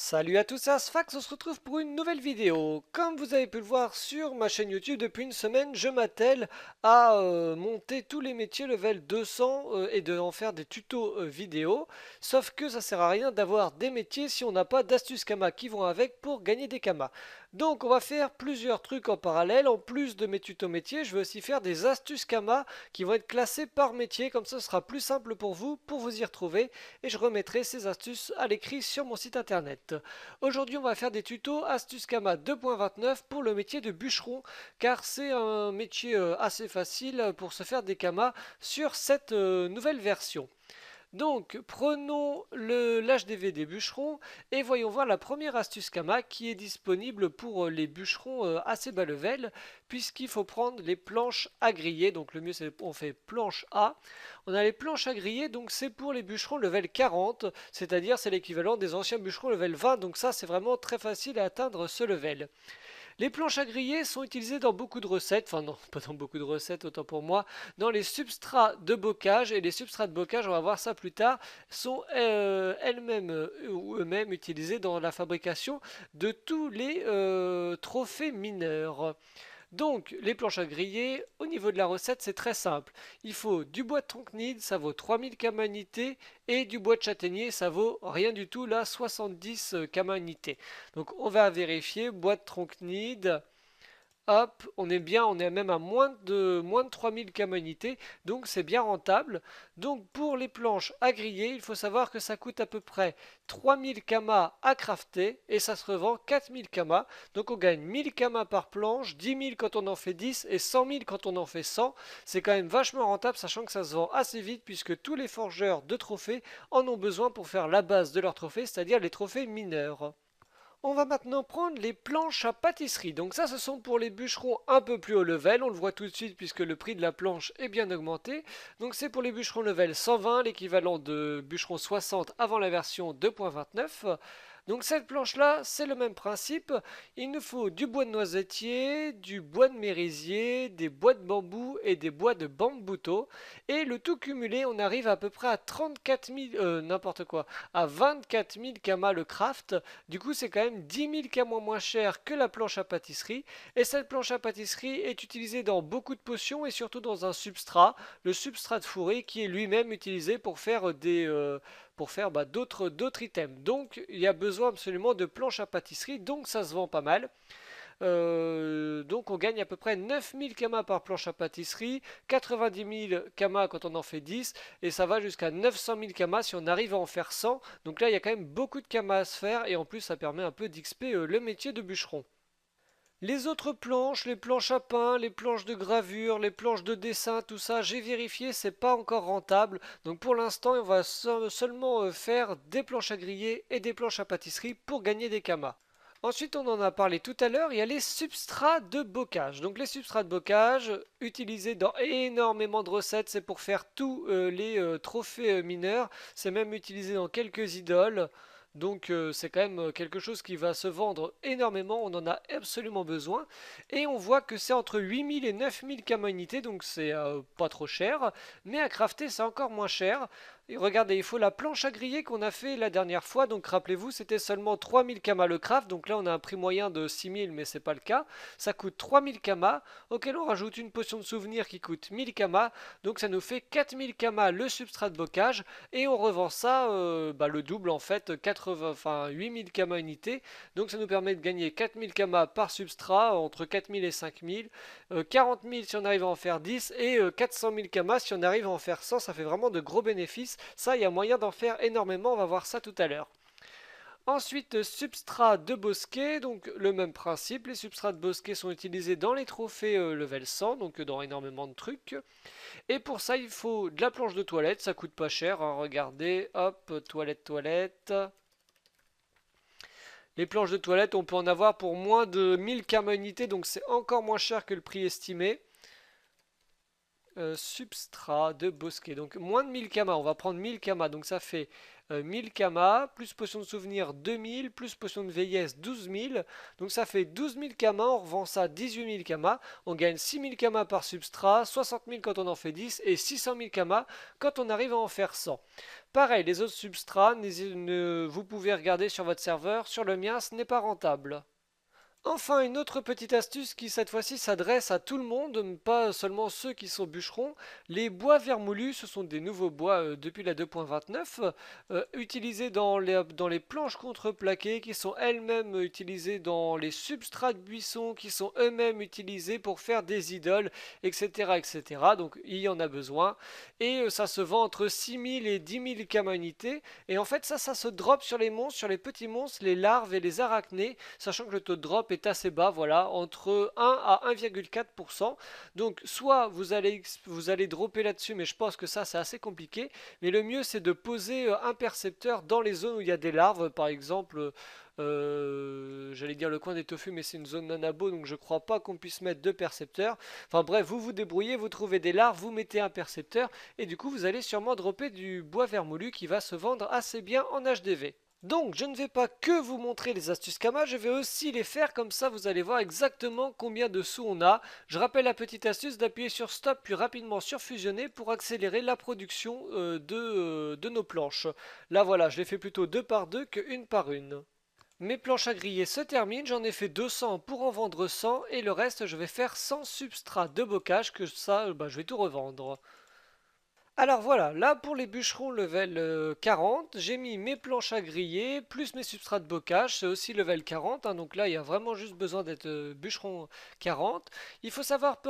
Salut à tous, c'est Asfax, on se retrouve pour une nouvelle vidéo. Comme vous avez pu le voir sur ma chaîne YouTube, depuis une semaine, je m'attelle à monter tous les métiers level 200 et de en faire des tutos vidéo. Sauf que ça sert à rien d'avoir des métiers si on n'a pas d'astuces Kama qui vont avec pour gagner des Kamas. Donc on va faire plusieurs trucs en parallèle. En plus de mes tutos métiers, je vais aussi faire des astuces Kama qui vont être classées par métier. Comme ça, ce sera plus simple pour vous y retrouver. Et je remettrai ces astuces à l'écrit sur mon site internet. Aujourd'hui, on va faire des tutos Astuces Kama 2.29 pour le métier de bûcheron, car c'est un métier assez facile pour se faire des kamas sur cette nouvelle version. Donc, prenons l'HDV des bûcherons et voyons voir la première astuce Kama qui est disponible pour les bûcherons assez bas level, puisqu'il faut prendre les planches à griller. Donc, le mieux c'est on fait planche A. On a les planches à griller, donc c'est pour les bûcherons level 40, c'est-à-dire c'est l'équivalent des anciens bûcherons level 20. Donc, ça c'est vraiment très facile à atteindre ce level. Les planches à griller sont utilisées dans beaucoup de recettes, enfin non, pas dans beaucoup de recettes, autant pour moi, dans les substrats de bocage, et les substrats de bocage, on va voir ça plus tard, sont elles-mêmes ou eux-mêmes utilisés dans la fabrication de tous les trophées mineurs. Donc, les planches à griller, au niveau de la recette, c'est très simple. Il faut du bois de tronc-nid, ça vaut 3000 kamanités, et du bois de châtaignier, ça vaut rien du tout, là, 70 kamanités. Donc, on va vérifier, bois de tronc-nid, hop, on est bien, on est même à moins de 3000 kamanités, donc c'est bien rentable. Donc pour les planches à griller, il faut savoir que ça coûte à peu près 3000 kamas à crafter et ça se revend 4000 kamas. Donc on gagne 1000 kamas par planche, 10 000 quand on en fait 10 et 100 000 quand on en fait 100. C'est quand même vachement rentable, sachant que ça se vend assez vite puisque tous les forgeurs de trophées en ont besoin pour faire la base de leurs trophées, c'est-à-dire les trophées mineurs. On va maintenant prendre les planches à pâtisserie. Donc ça, ce sont pour les bûcherons un peu plus haut level. On le voit tout de suite puisque le prix de la planche est bien augmenté. Donc c'est pour les bûcherons level 120, l'équivalent de bûcherons 60 avant la version 2.29. Donc cette planche-là, c'est le même principe. Il nous faut du bois de noisetier, du bois de merisier, des bois de bambou et des bois de bambouto. Et le tout cumulé, on arrive à peu près à 34 000, n'importe quoi, à 24 000 kamas le craft. Du coup, c'est quand même 10 000 kamas moins cher que la planche à pâtisserie. Et cette planche à pâtisserie est utilisée dans beaucoup de potions et surtout dans un substrat, le substrat de fourré, qui est lui-même utilisé pour faire d'autres items. Donc, il y a besoin absolument de planches à pâtisserie, donc ça se vend pas mal. Donc on gagne à peu près 9000 kamas par planche à pâtisserie, 90 000 kamas quand on en fait 10, et ça va jusqu'à 900 000 kamas si on arrive à en faire 100. Donc là, il y a quand même beaucoup de kamas à se faire, et en plus, ça permet un peu d'XP le métier de bûcheron. Les autres planches, les planches à pain, les planches de gravure, les planches de dessin, tout ça, j'ai vérifié, c'est pas encore rentable. Donc pour l'instant, on va seulement faire des planches à griller et des planches à pâtisserie pour gagner des kamas. Ensuite, on en a parlé tout à l'heure, il y a les substrats de bocage. Donc les substrats de bocage, utilisés dans énormément de recettes, c'est pour faire tous les trophées mineurs. C'est même utilisé dans quelques idoles. Donc c'est quand même quelque chose qui va se vendre énormément, on en a absolument besoin. Et on voit que c'est entre 8000 et 9000 unités, donc c'est pas trop cher. Mais à crafter, c'est encore moins cher. Et regardez, il faut la planche à griller qu'on a fait la dernière fois. Donc rappelez-vous, c'était seulement 3000 kamas le craft. Donc là, on a un prix moyen de 6000, mais c'est pas le cas. Ça coûte 3000 kamas, auquel on rajoute une potion de souvenir qui coûte 1000 kamas. Donc ça nous fait 4000 kamas le substrat de bocage. Et on revend ça le double en fait, 80, enfin 8000 kamas unité. Donc ça nous permet de gagner 4000 kamas par substrat, entre 4000 et 5000. 40 000 si on arrive à en faire 10 et 400 000 kamas si on arrive à en faire 100. Ça fait vraiment de gros bénéfices. Ça, il y a moyen d'en faire énormément, on va voir ça tout à l'heure. Ensuite, substrat de bosquet, donc le même principe. Les substrats de bosquet sont utilisés dans les trophées level 100, donc dans énormément de trucs. Et pour ça, il faut de la planche de toilette, ça coûte pas cher, hein, regardez, hop, toilette, toilette. Les planches de toilette, on peut en avoir pour moins de 1000 kamas unités, donc c'est encore moins cher que le prix estimé. substrat de bosquet. Donc moins de 1000 kamas, on va prendre 1000 kamas, donc ça fait 1000 kamas, plus potion de souvenir 2000, plus potion de vieillesse 12 000, donc ça fait 12 000 kamas, on revend ça 18 000 kamas, on gagne 6000 kamas par substrat, 60 000 quand on en fait 10 et 600 000 kamas quand on arrive à en faire 100. Pareil, les autres substrats, vous pouvez regarder sur votre serveur, sur le mien ce n'est pas rentable. Enfin, une autre petite astuce qui cette fois-ci s'adresse à tout le monde, pas seulement ceux qui sont bûcherons. Les bois vermoulus, ce sont des nouveaux bois depuis la 2.29, utilisés dans les planches contreplaquées, qui sont elles-mêmes utilisées dans les substrats de buisson, qui sont eux-mêmes utilisés pour faire des idoles, etc., etc. Donc il y en a besoin. Et ça se vend entre 6000 et 10 000 kamas unités. Et en fait, ça se drop sur les monstres, sur les petits monstres, les larves et les arachnés, sachant que le taux de drop est assez bas, voilà, entre 1 à 1,4%. Donc soit vous allez dropper là-dessus, mais je pense que ça c'est assez compliqué. Mais le mieux c'est de poser un percepteur dans les zones où il y a des larves, par exemple. J'allais dire le coin des tofu, mais c'est une zone non-abo, donc je crois pas qu'on puisse mettre deux percepteurs. Enfin bref, vous vous débrouillez, vous trouvez des larves, vous mettez un percepteur, et du coup vous allez sûrement dropper du bois vermoulu qui va se vendre assez bien en HDV. Donc, je ne vais pas que vous montrer les astuces Kama, je vais aussi les faire, comme ça vous allez voir exactement combien de sous on a. Je rappelle la petite astuce d'appuyer sur stop puis rapidement sur fusionner pour accélérer la production de nos planches. Là voilà, je l'ai fait plutôt deux par deux que une par une. Mes planches à griller se terminent, j'en ai fait 200 pour en vendre 100 et le reste je vais faire 100 substrats de bocage, que ça je vais tout revendre. Alors voilà, là pour les bûcherons level 40, j'ai mis mes planches à griller, plus mes substrats de bocage, c'est aussi level 40, hein, donc là il y a vraiment juste besoin d'être bûcheron 40. Il faut savoir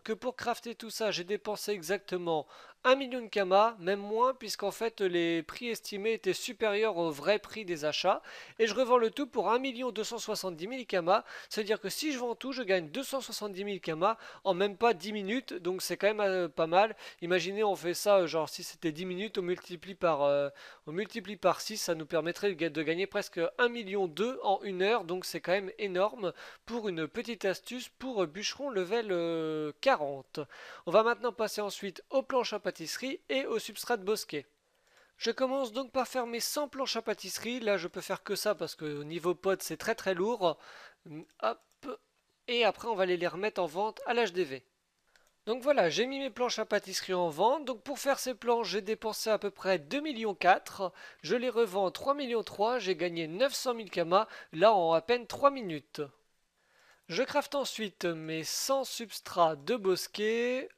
que pour crafter tout ça, j'ai dépensé exactement 1 million de kamas, même moins, puisqu'en fait les prix estimés étaient supérieurs au vrai prix des achats, et je revends le tout pour 1 270 000 kamas, c'est-à-dire que si je vends tout, je gagne 270 000 kamas en même pas 10 minutes, donc c'est quand même pas mal. Imaginez, on fait ça, genre si c'était 10 minutes, on multiplie par 6, ça nous permettrait de gagner presque 1,2 million en une heure, donc c'est quand même énorme pour une petite astuce pour bûcheron level 40. On va maintenant passer ensuite aux planches à pâtisserie et au substrat de bosquet. Je commence donc par faire mes 100 planches à pâtisserie, là je peux faire que ça parce que au niveau pod c'est très très lourd. Hop. Et après on va aller les remettre en vente à l'HDV. Donc voilà, j'ai mis mes planches à pâtisserie en vente. Donc pour faire ces planches, j'ai dépensé à peu près 2,4 millions. Je les revends 3,3 millions. J'ai gagné 900 000 kamas, là en à peine 3 minutes. Je crafte ensuite mes 100 substrats de bosquet.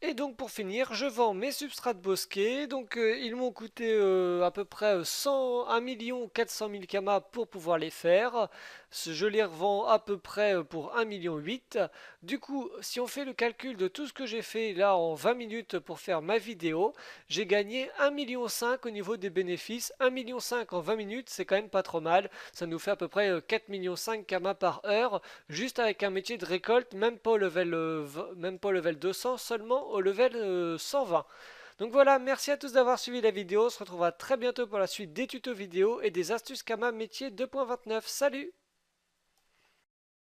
Et donc pour finir, je vends mes substrats de bosquet. Donc ils m'ont coûté à peu près 1 400 000 kamas pour pouvoir les faire. Je les revends à peu près pour 1,8 million. Du coup, si on fait le calcul de tout ce que j'ai fait là en 20 minutes pour faire ma vidéo, j'ai gagné 1,5 million au niveau des bénéfices. 1,5 million en 20 minutes, c'est quand même pas trop mal. Ça nous fait à peu près 4,5 millions kamas par heure, juste avec un métier de récolte, même pas au level, même pas au level 200, seulement au level 120. Donc voilà, merci à tous d'avoir suivi la vidéo. On se retrouvera très bientôt pour la suite des tutos vidéo et des astuces Kama métier 2.29. Salut!